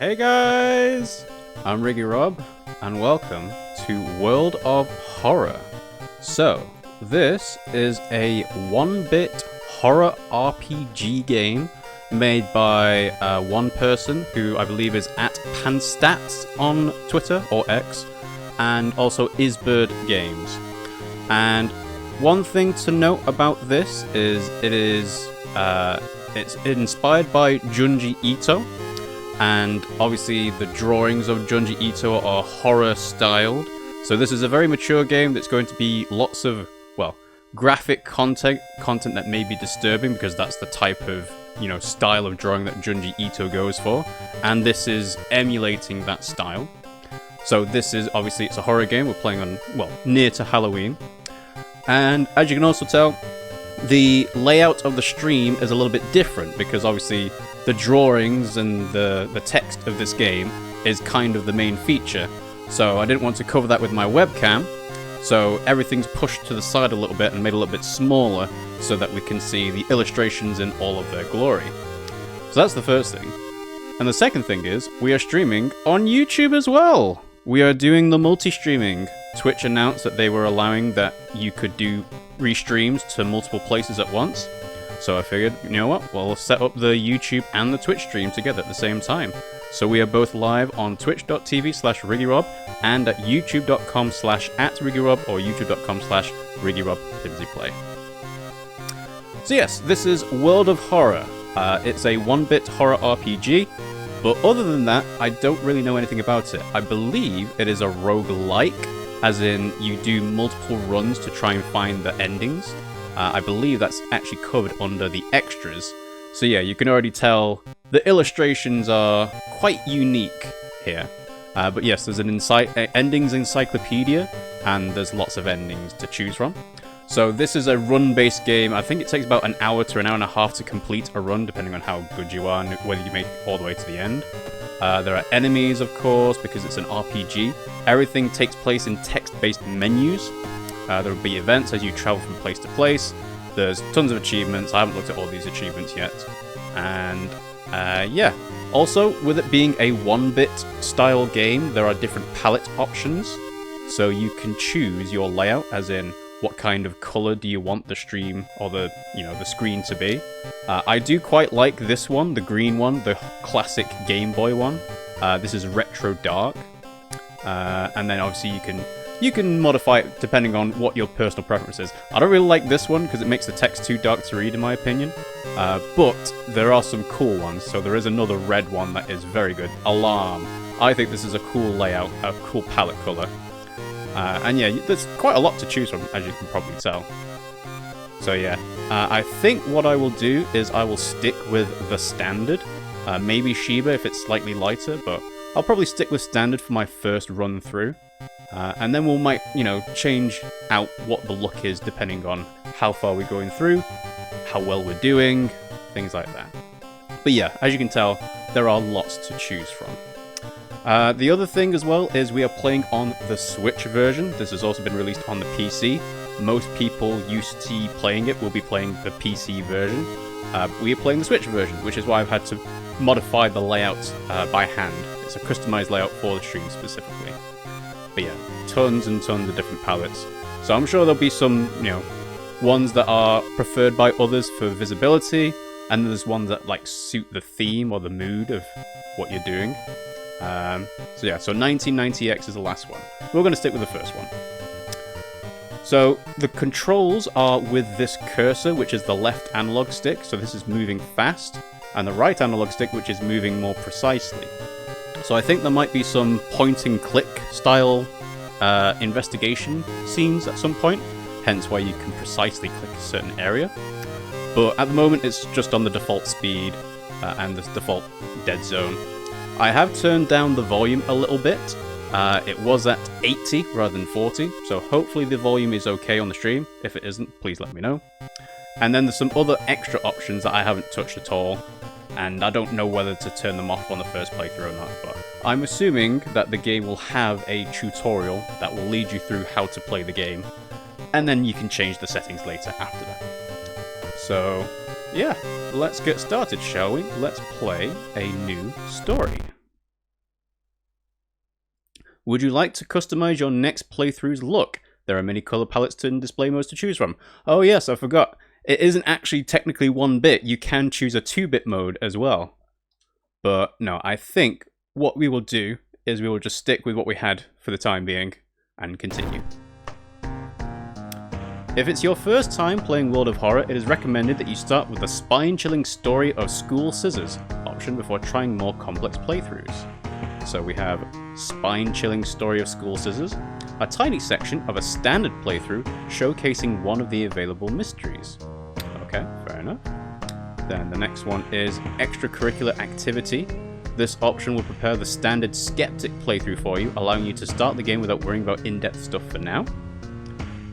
Hey guys! I'm RiggyRob, and welcome to World of Horror. So, this is a 1-bit horror RPG game made by one person who I believe is at Panstats on Twitter, or X, and also Ysbryd Games. And one thing to note about this is it's inspired by Junji Ito, and obviously the drawings of Junji Ito are horror styled. So this is a very mature game that's going to be lots of, well, graphic content that may be disturbing because that's the type of, style of drawing that Junji Ito goes for. And this is emulating that style. So this is, obviously, it's a horror game. We're playing on, well, near to Halloween. And as you can also tell, the layout of the stream is a little bit different because obviously the drawings and the text of this game is kind of the main feature. So I didn't want to cover that with my webcam, so everything's pushed to the side a little bit and made a little bit smaller so that we can see the illustrations in all of their glory. So that's the first thing. And the second thing is, we are streaming on YouTube as well! We are doing the multi-streaming. Twitch announced that they were allowing that you could do restreams to multiple places at once. So I figured, you know what, we'll set up the YouTube and the Twitch stream together at the same time. So we are both live on twitch.tv/RiggyRob and at youtube.com/@RiggyRob or youtube.com/RiggyRobPimmsy. So yes, this is World of Horror. It's a 1-bit horror RPG, but other than that, I don't really know anything about it. I believe it is a roguelike, as in you do multiple runs to try and find the endings. I believe that's actually covered under the extras. So yeah, you can already tell the illustrations are quite unique here. But yes, there's an endings encyclopedia, and there's lots of endings to choose from. So this is a run-based game. I think it takes about an hour to an hour and a half to complete a run, depending on how good you are and whether you make it all the way to the end. There are enemies, of course, because it's an RPG. Everything takes place in text-based menus. There will be events as you travel from place to place. There's tons of achievements. I haven't looked at all these achievements yet. And yeah. Also, with it being a 1-bit style game, there are different palette options. So you can choose your layout, as in what kind of color do you want the stream or the screen to be. I do quite like this one, the green one, the classic Game Boy one. This is retro dark. And then obviously you can modify it depending on what your personal preference is. I don't really like this one because it makes the text too dark to read in my opinion. But there are some cool ones. So there is another red one that is very good. Alarm. I think this is a cool layout, a cool palette color. And yeah, there's quite a lot to choose from, as you can probably tell. So yeah, I think what I will do is I will stick with the standard. Maybe Shiba if it's slightly lighter, but I'll probably stick with standard for my first run through. And then we might, change out what the look is depending on how far we're going through, how well we're doing, things like that. But yeah, as you can tell, there are lots to choose from. The other thing as well is we are playing on the Switch version. This has also been released on the PC. Most people used to playing it will be playing the PC version. We are playing the Switch version, which is why I've had to modify the layout by hand. It's a customized layout for the stream specifically. But yeah, tons and tons of different palettes. So I'm sure there'll be some, ones that are preferred by others for visibility, and there's ones that suit the theme or the mood of what you're doing. So yeah, so 1990X is the last one. We're going to stick with the first one. So the controls are with this cursor, which is the left analog stick, so this is moving fast, and the right analog stick, which is moving more precisely. So I think there might be some point-and-click style investigation scenes at some point, hence why you can precisely click a certain area. But at the moment it's just on the default speed and the default dead zone. I have turned down the volume a little bit. It was at 80 rather than 40, so hopefully the volume is okay on the stream. If it isn't, please let me know. And then there's some other extra options that I haven't touched at all, and I don't know whether to turn them off on the first playthrough or not, but I'm assuming that the game will have a tutorial that will lead you through how to play the game, and then you can change the settings later after that. So yeah, let's get started, shall we? Let's play a new story. Would you like to customize your next playthrough's look? There are many color palettes and display modes to choose from. Oh yes, I forgot. It isn't actually technically 1-bit. You can choose a 2-bit mode as well. But no, I think what we will do is we will just stick with what we had for the time being and continue. If it's your first time playing World of Horror, it is recommended that you start with the spine-chilling story of School Scissors option before trying more complex playthroughs. So we have spine-chilling story of School Scissors, a tiny section of a standard playthrough showcasing one of the available mysteries. Okay, fair enough. Then the next one is extracurricular activity. This option will prepare the standard skeptic playthrough for you, allowing you to start the game without worrying about in-depth stuff for now.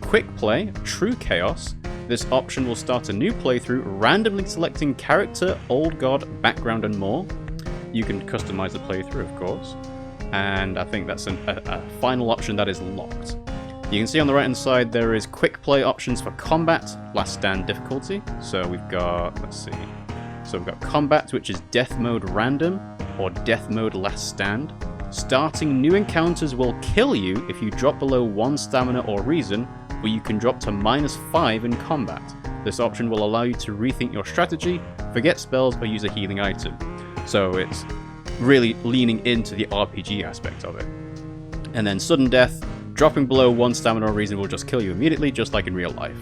Quick play, True Chaos. This option will start a new playthrough, randomly selecting character, old god, background, and more. You can customize the playthrough, of course. And I think that's a final option that is locked. You can see on the right hand side there is quick play options for combat, last stand difficulty. So we've got, let's see. So we've got combat, which is death mode random, or death mode last stand. Starting new encounters will kill you if you drop below 1 stamina or reason, but you can drop to -5 in combat. This option will allow you to rethink your strategy, forget spells, or use a healing item. So it's really leaning into the RPG aspect of it. And then sudden death, dropping below 1 stamina or reason will just kill you immediately, just like in real life.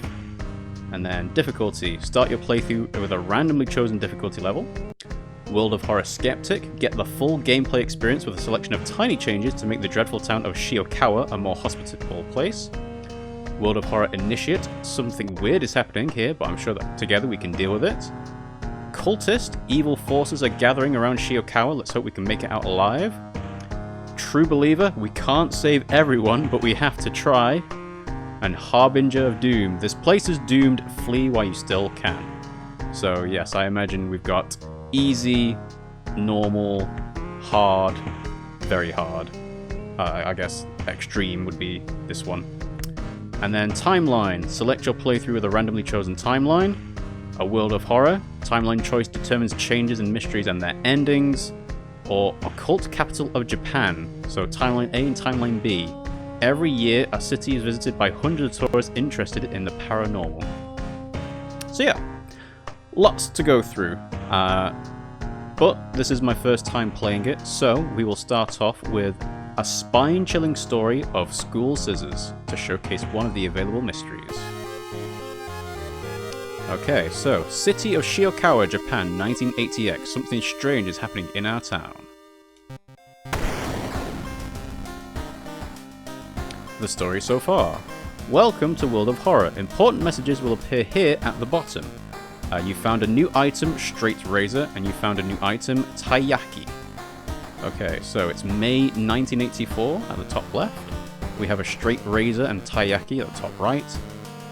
And then difficulty, start your playthrough with a randomly chosen difficulty level. World of Horror Skeptic, get the full gameplay experience with a selection of tiny changes to make the dreadful town of Shiokawa a more hospitable place. World of Horror Initiate, something weird is happening here, but I'm sure that together we can deal with it. Cultist, evil forces are gathering around Shiokawa, let's hope we can make it out alive. True Believer, we can't save everyone, but we have to try. And Harbinger of Doom, this place is doomed, flee while you still can. So yes, I imagine we've got easy, normal, hard, very hard. I guess extreme would be this one. And then timeline. Select your playthrough with a randomly chosen timeline. A World of Horror. Timeline choice determines changes in mysteries and their endings. Or Occult Capital of Japan. So timeline A and timeline B. Every year, a city is visited by hundreds of tourists interested in the paranormal. So yeah, lots to go through. But this is my first time playing it, so we will start off with a spine-chilling story of School Scissors to showcase one of the available mysteries. Okay, so City of Shiokawa, Japan, 1980X. Something strange is happening in our town. The story so far. Welcome to World of Horror. Important messages will appear here at the bottom. You found a new item, Straight Razor, and you found a new item, Taiyaki. Okay, so it's May 1984 at the top left. We have a Straight Razor and Taiyaki at the top right.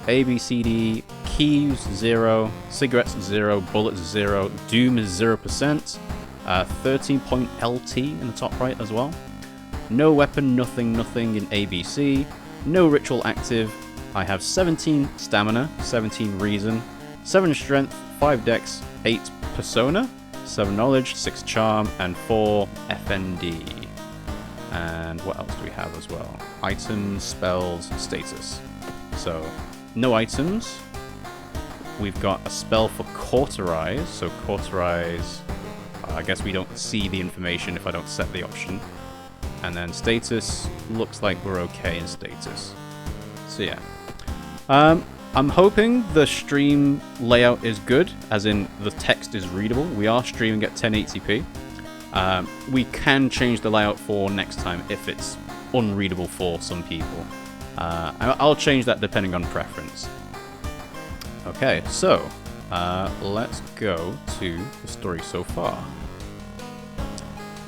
A, B, C, D, keys 0, cigarettes 0, bullets 0, doom is 0%, 13-point LT in the top right as well. No weapon, nothing in ABC. No ritual active. I have 17 stamina, 17 reason, 7 strength, 5 dex, 8 persona, 7 knowledge, 6 charm, and 4 FND. And what else do we have as well? Items, spells, status. So, no items. We've got a spell for Cauterize. So Cauterize, I guess we don't see the information if I don't set the option. And then status, looks like we're okay in status. So yeah. I'm hoping the stream layout is good, as in the text is readable. We are streaming at 1080p. We can change the layout for next time if it's unreadable for some people. I'll change that depending on preference. Okay, so let's go to the story so far.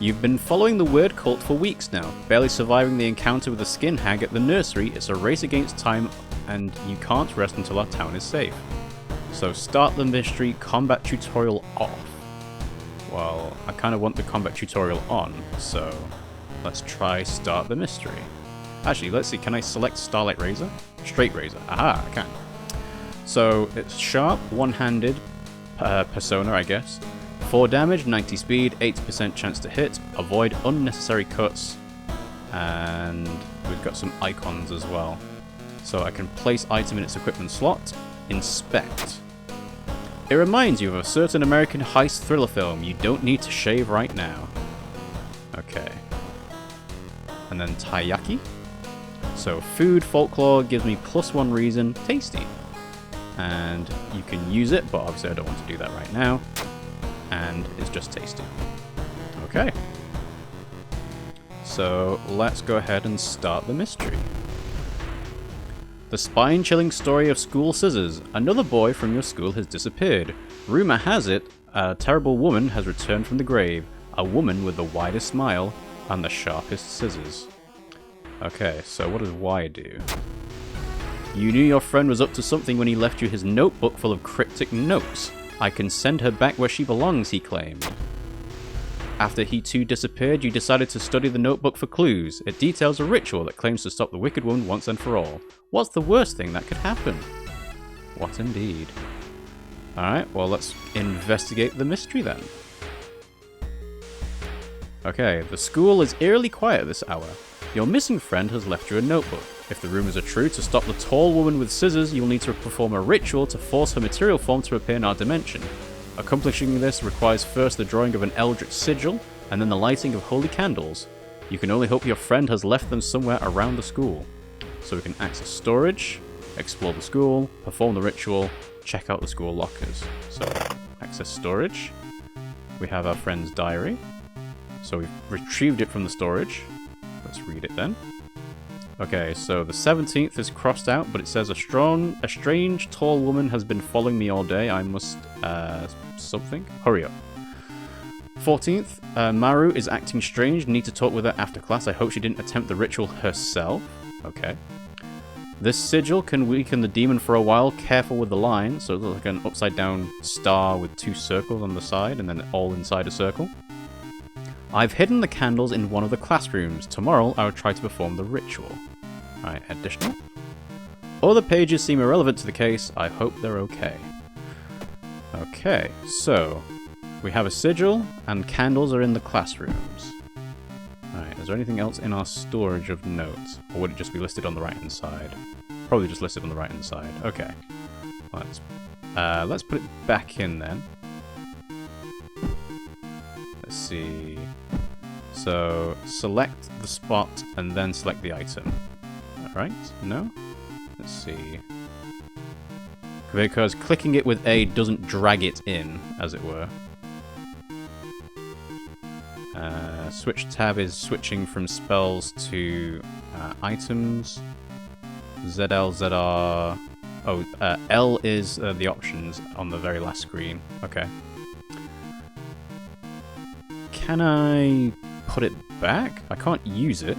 You've been following the weird cult for weeks now, barely surviving the encounter with the skin hag at the nursery. It's a race against time and you can't rest until our town is safe. So start the mystery combat tutorial off. Well, I kind of want the combat tutorial on, so let's try start the mystery. Actually, let's see, can I select Starlight Razor? Straight Razor, aha, I can. So it's sharp, one-handed persona, I guess. 4 damage, 90 speed, 80% chance to hit, avoid unnecessary cuts. And we've got some icons as well. So I can place item in its equipment slot. Inspect. It reminds you of a certain American heist thriller film. You don't need to shave right now. Okay. And then taiyaki. So food, folklore gives me +1 reason. Tasty. And you can use it, but obviously I don't want to do that right now. And it's just tasty. Okay. So let's go ahead and start the mystery. The spine-chilling story of school scissors. Another boy from your school has disappeared. Rumor has it, a terrible woman has returned from the grave. A woman with the widest smile and the sharpest scissors. Okay, so what does Y do? You knew your friend was up to something when he left you his notebook full of cryptic notes. I can send her back where she belongs, he claimed. After he too disappeared, you decided to study the notebook for clues. It details a ritual that claims to stop the wicked woman once and for all. What's the worst thing that could happen? What indeed? Alright, well let's investigate the mystery then. Okay, the school is eerily quiet this hour. Your missing friend has left you a notebook. If the rumors are true, to stop the tall woman with scissors, you'll need to perform a ritual to force her material form to appear in our dimension. Accomplishing this requires first the drawing of an eldritch sigil, and then the lighting of holy candles. You can only hope your friend has left them somewhere around the school. So we can access storage, explore the school, perform the ritual, check out the school lockers. So, access storage. We have our friend's diary. So we've retrieved it from the storage. Let's read it then. Okay, so the 17th is crossed out, but it says a strange tall woman has been following me all day. I must, something? Hurry up. 14th, Maru is acting strange. Need to talk with her after class. I hope she didn't attempt the ritual herself. Okay. This sigil can weaken the demon for a while. Careful with the line. So it looks like an upside down star with 2 circles on the side, and then all inside a circle. I've hidden the candles in one of the classrooms. Tomorrow I will try to perform the ritual. Alright, additional. Other pages seem irrelevant to the case. I hope they're okay. Okay, so we have a sigil and candles are in the classrooms. Alright, is there anything else in our storage of notes? Or would it just be listed on the right hand side? Probably just listed on the right hand side. Okay. Let's put it back in then. Let's see. So select the spot and then select the item. Alright, no? Let's see. Because clicking it with A doesn't drag it in, as it were. Switch tab is switching from spells to items. ZL, ZR. Oh, L is the options on the very last screen. Okay. Can I put it back? I can't use it.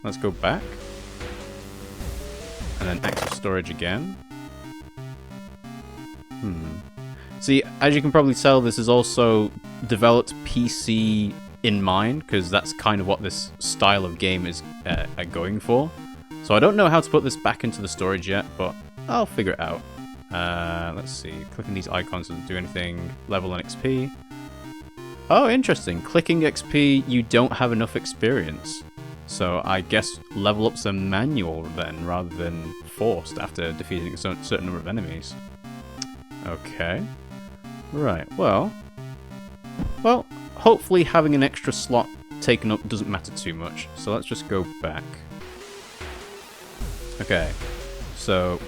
Let's go back. And then access storage again. See, as you can probably tell, this is also developed PC in mind, because that's kind of what this style of game is going for. So I don't know how to put this back into the storage yet, but I'll figure it out. Let's see. Clicking these icons doesn't do anything. Level and XP. Oh, interesting. Clicking XP, you don't have enough experience. So I guess level up's a manual then, rather than forced after defeating a certain number of enemies. Okay. Right, well, hopefully having an extra slot taken up doesn't matter too much. So let's just go back. Okay, so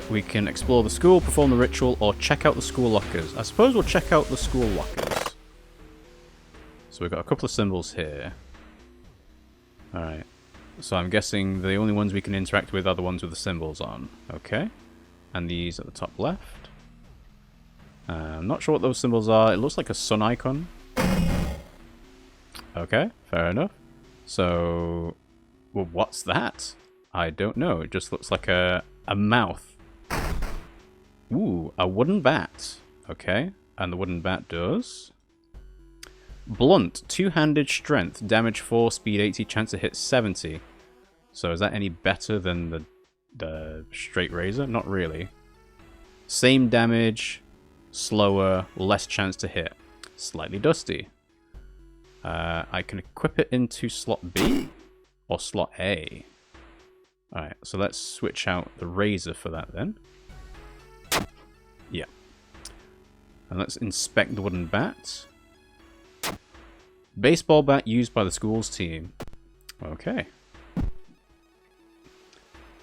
we can explore the school, perform the ritual, or check out the school lockers. I suppose we'll check out the school lockers. So we've got a couple of symbols here. Alright, so I'm guessing the only ones we can interact with are the ones with the symbols on. Okay, and these at the top left. I'm not sure what those symbols are. It looks like a sun icon. Okay, fair enough. So, well, what's that? I don't know. It just looks like a mouth. Ooh, a wooden bat. Okay, and the wooden bat does... Blunt, two-handed strength, damage 4, speed 80, chance to hit 70. So is that any better than the straight razor? Not really. Same damage, slower, less chance to hit. Slightly dusty. I can equip it into slot B or slot A. Alright, so let's switch out the razor for that then. Yeah. And let's inspect the wooden bat. Baseball bat used by the school's team. Okay.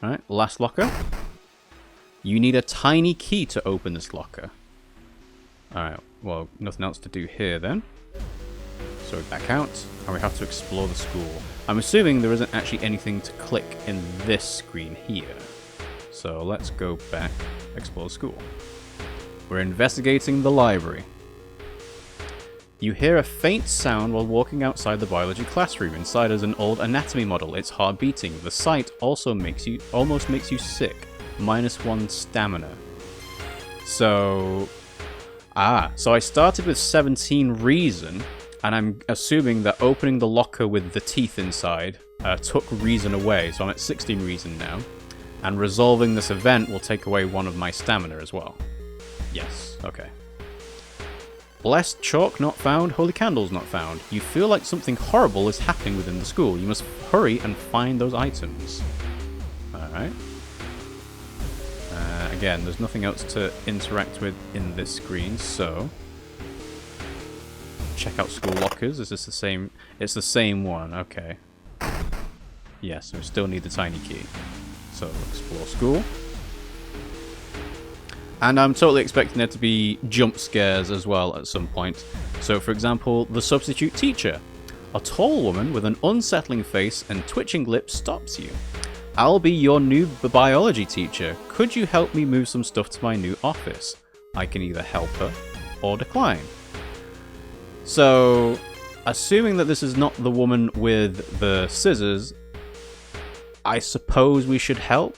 Alright, last locker. You need a tiny key to open this locker. Alright, well, nothing else to do here then. So we back out, and we have to explore the school. I'm assuming there isn't actually anything to click in this screen here. So let's go back, explore the school. We're investigating the library. You hear a faint sound while walking outside the biology classroom. Inside is an old anatomy model. It's hard beating. The sight also almost makes you sick. -1 stamina. So I started with 17 reason, and I'm assuming that opening the locker with the teeth inside took reason away, so I'm at 16 reason now. And resolving this event will take away 1 of my stamina as well. Yes, okay. Blessed chalk not found, holy candles not found. You feel like something horrible is happening within the school. You must hurry and find those items. Alright. Again, there's nothing else to interact with in this screen, so... Check out school lockers. Is this the same? It's the same one, okay. Yes, we still need the tiny key. So, explore school. And I'm totally expecting there to be jump scares as well at some point. So, for example, the substitute teacher. A tall woman with an unsettling face and twitching lips stops you. I'll be your new biology teacher. Could you help me move some stuff to my new office? I can either help her or decline. So, assuming that this is not the woman with the scissors, I suppose we should help?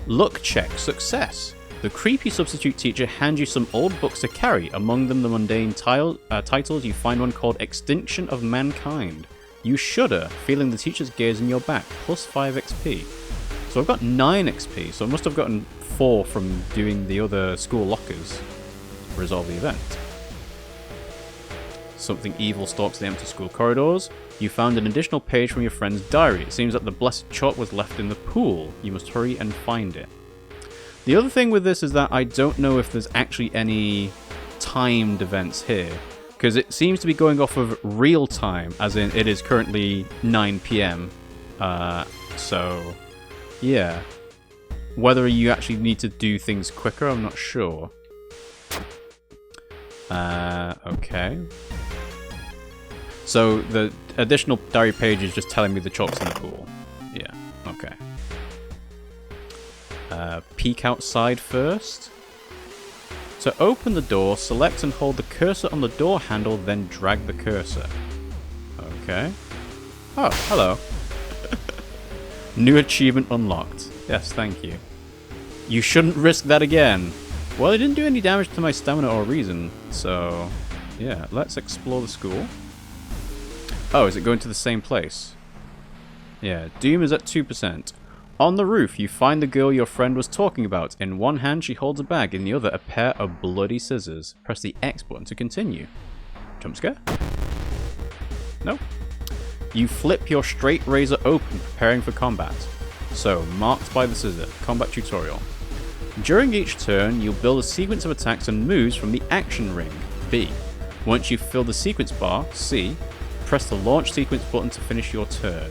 Luck check success. The creepy substitute teacher hands you some old books to carry. Among them the mundane titles, you find one called Extinction of Mankind. You shudder, feeling the teacher's gaze in your back, plus 5 XP. So I've got 9 XP, so I must have gotten 4 from doing the other school lockers to resolve the event. Something evil stalks the empty school corridors. You found an additional page from your friend's diary. It seems that the blessed chalk was left in the pool. You must hurry and find it. The other thing with this is that I don't know if there's actually any timed events here, because it seems to be going off of real time, as in it is currently 9 PM. So, yeah. Whether you actually need to do things quicker, I'm not sure. Okay. So the additional diary page is just telling me the chalk's in the pool. Yeah, okay. Peek outside first. To open the door, select and hold the cursor on the door handle, then drag the cursor. Okay. Oh, hello. New achievement unlocked. Yes, thank you. You shouldn't risk that again. Well, it didn't do any damage to my stamina or reason, so... Yeah, let's explore the school. Oh, is it going to the same place? Yeah, Doom is at 2%. On the roof, you find the girl your friend was talking about. In one hand, she holds a bag. In the other, a pair of bloody scissors. Press the X button to continue. Jump scare? No. You flip your straight razor open, preparing for combat. So, marked by the scissor. Combat tutorial. During each turn, you'll build a sequence of attacks and moves from the action ring, B. Once you've filled the sequence bar, C, press the launch sequence button to finish your turn.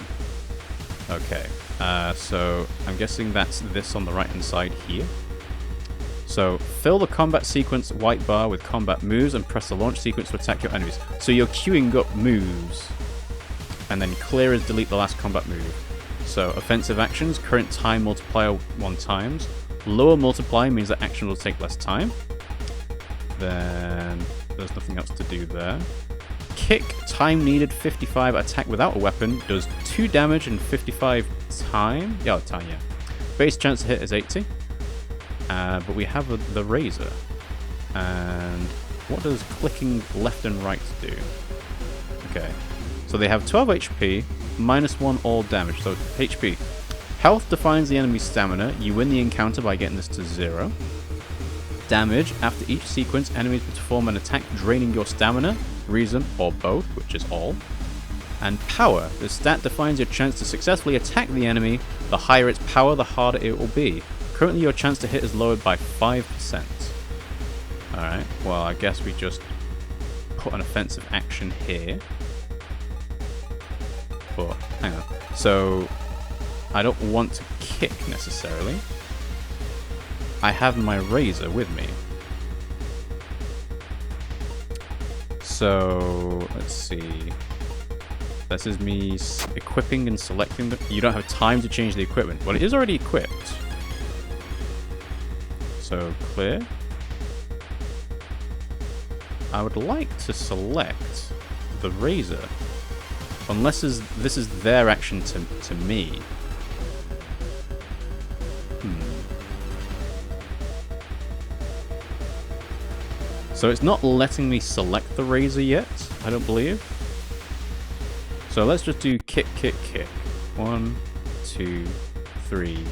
Okay, so I'm guessing that's this on the right hand side here. So fill the combat sequence white bar with combat moves and press the launch sequence to attack your enemies. So you're queuing up moves, and then clear is delete the last combat move. So offensive actions, current time multiplier 1 times. Lower multiplier means that action will take less time. Then there's nothing else to do there. Kick, time needed 55, attack without a weapon, does 2 damage and 55 time. Yeah, time, yeah. Base chance to hit is 80. But we have the razor. And what does clicking left and right do? Okay. So they have 12 HP, -1 all damage. So HP. Health defines the enemy's stamina. You win the encounter by getting this to 0. Damage. After each sequence, enemies perform an attack draining your stamina. reason, or both, which is all. And power. The stat defines your chance to successfully attack the enemy. The higher its power, the harder it will be. Currently, your chance to hit is lowered by 5%. Alright, well, I guess we just put an offensive action here. But, hang on. So, I don't want to kick necessarily. I have my razor with me. So, let's see. This is me equipping and selecting the... You don't have time to change the equipment. Well, it is already equipped. So, clear. I would like to select the razor. Unless this is their action to me. So it's not letting me select the razor yet, I don't believe. So let's just do kick, kick, kick. 1, 2, 3,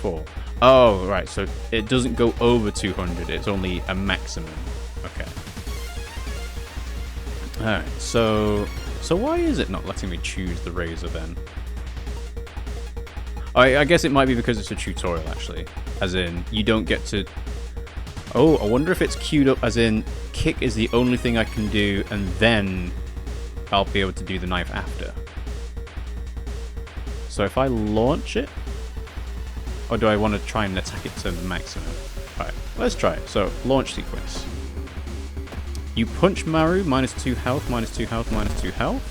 4. Oh, right, so it doesn't go over 200, it's only a maximum. Okay. Alright, so why is it not letting me choose the razor then? I guess it might be because it's a tutorial, actually. As in, you don't get to... Oh, I wonder if it's queued up as in, kick is the only thing I can do, and then I'll be able to do the knife after. So if I launch it... Or do I want to try and attack it to the maximum? Alright, let's try it. So, launch sequence. You punch Maru, -2 health, -2 health, -2 health.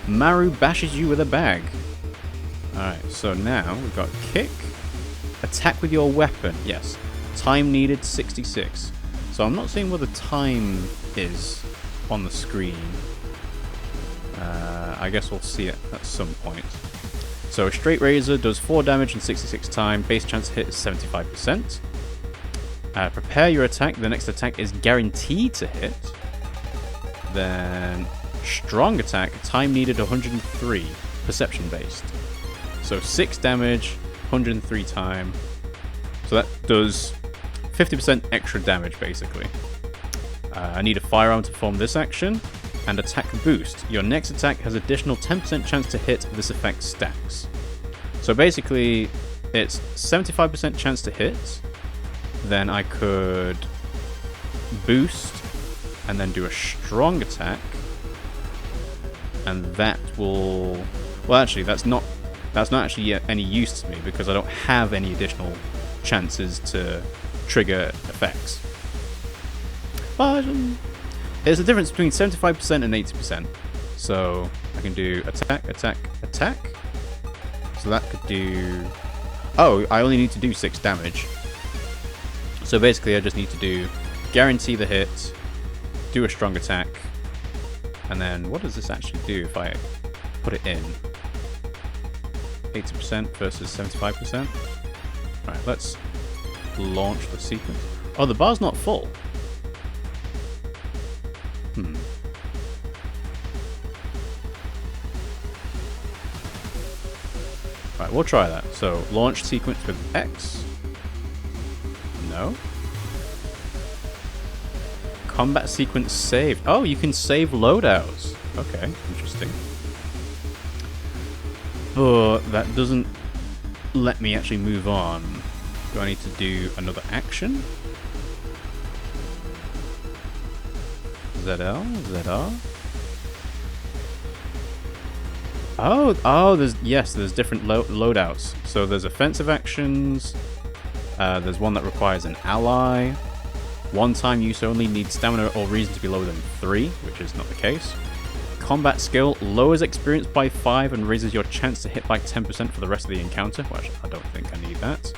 Maru bashes you with a bag. Alright, so now we've got kick. Attack with your weapon, yes. Time needed, 66. So I'm not seeing what the time is on the screen. I guess we'll see it at some point. So a straight razor does 4 damage in 66 time. Base chance to hit is 75%. Prepare your attack. The next attack is guaranteed to hit. Then strong attack. Time needed 103. Perception based. So 6 damage, 103 time. So that does 50% extra damage basically. I need a firearm to perform this action. And attack boost. Your next attack has additional 10% chance to hit. This effect stacks. So basically, it's 75% chance to hit. Then I could boost and then do a strong attack. And that will... Well, actually, that's not actually yet any use to me because I don't have any additional chances to trigger effects. But... there's a difference between 75% and 80%. So I can do attack, attack, attack. So that could do... Oh, I only need to do 6 damage. So basically I just need to do guarantee the hit, do a strong attack, and then what does this actually do if I put it in? 80% versus 75%? Right, let's launch the sequence. Oh, the bar's not full. Right, we'll try that. So, launch sequence with X. No. Combat sequence saved. Oh, you can save loadouts. Okay, interesting. But that doesn't let me actually move on. Do I need to do another action? ZL? ZR? Oh, there's different loadouts. So there's offensive actions. There's one that requires an ally. One-time use only, needs stamina or reason to be lower than 3, which is not the case. Combat skill lowers experience by 5 and raises your chance to hit by 10% for the rest of the encounter. Well, actually, I don't think I need that.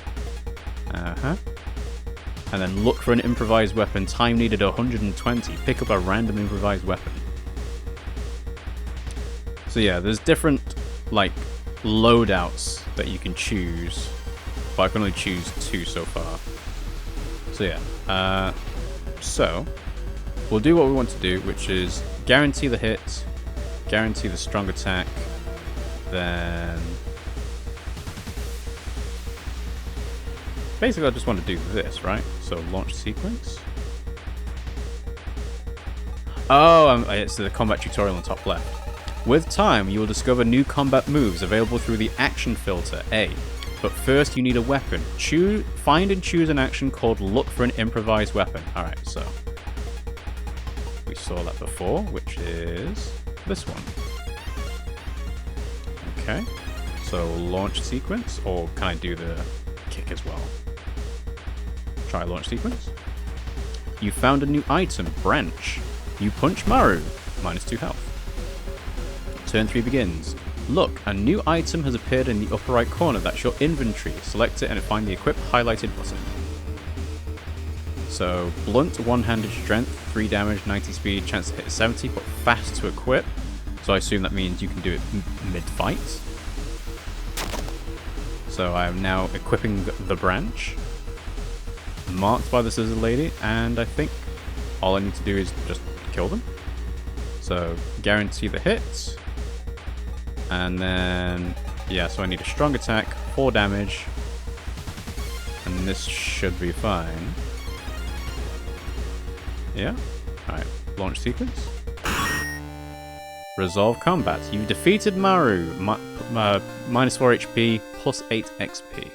And then look for an improvised weapon. Time needed 120. Pick up a random improvised weapon. So yeah, there's different, like, loadouts that you can choose. But I can only choose 2 so far. So yeah. So, we'll do what we want to do, which is guarantee the hit, guarantee the strong attack, then... Basically, I just want to do this, right? So, launch sequence. Oh, it's the combat tutorial on top left. With time, you will discover new combat moves available through the action filter, A. But first, you need a weapon. Find and choose an action called Look for an Improvised Weapon. Alright, so... we saw that before, which is this one. Okay, so launch sequence, or can I do the kick as well? Try launch sequence. You found a new item, branch. You punch Maru, -2 health. Turn 3 begins. Look, a new item has appeared in the upper right corner. That's your inventory. Select it and find the equip highlighted button. So, blunt, one-handed strength, 3 damage, 90 speed, chance to hit 70, but fast to equip. So I assume that means you can do it mid-fight. So I am now equipping the branch. Marked by the scissor lady, and I think all I need to do is just kill them. So, guarantee the hits. And then, yeah, so I need a strong attack, 4 damage. And this should be fine. Yeah? Alright, launch sequence. Resolve combat. You defeated Maru. -4 HP, +8 XP.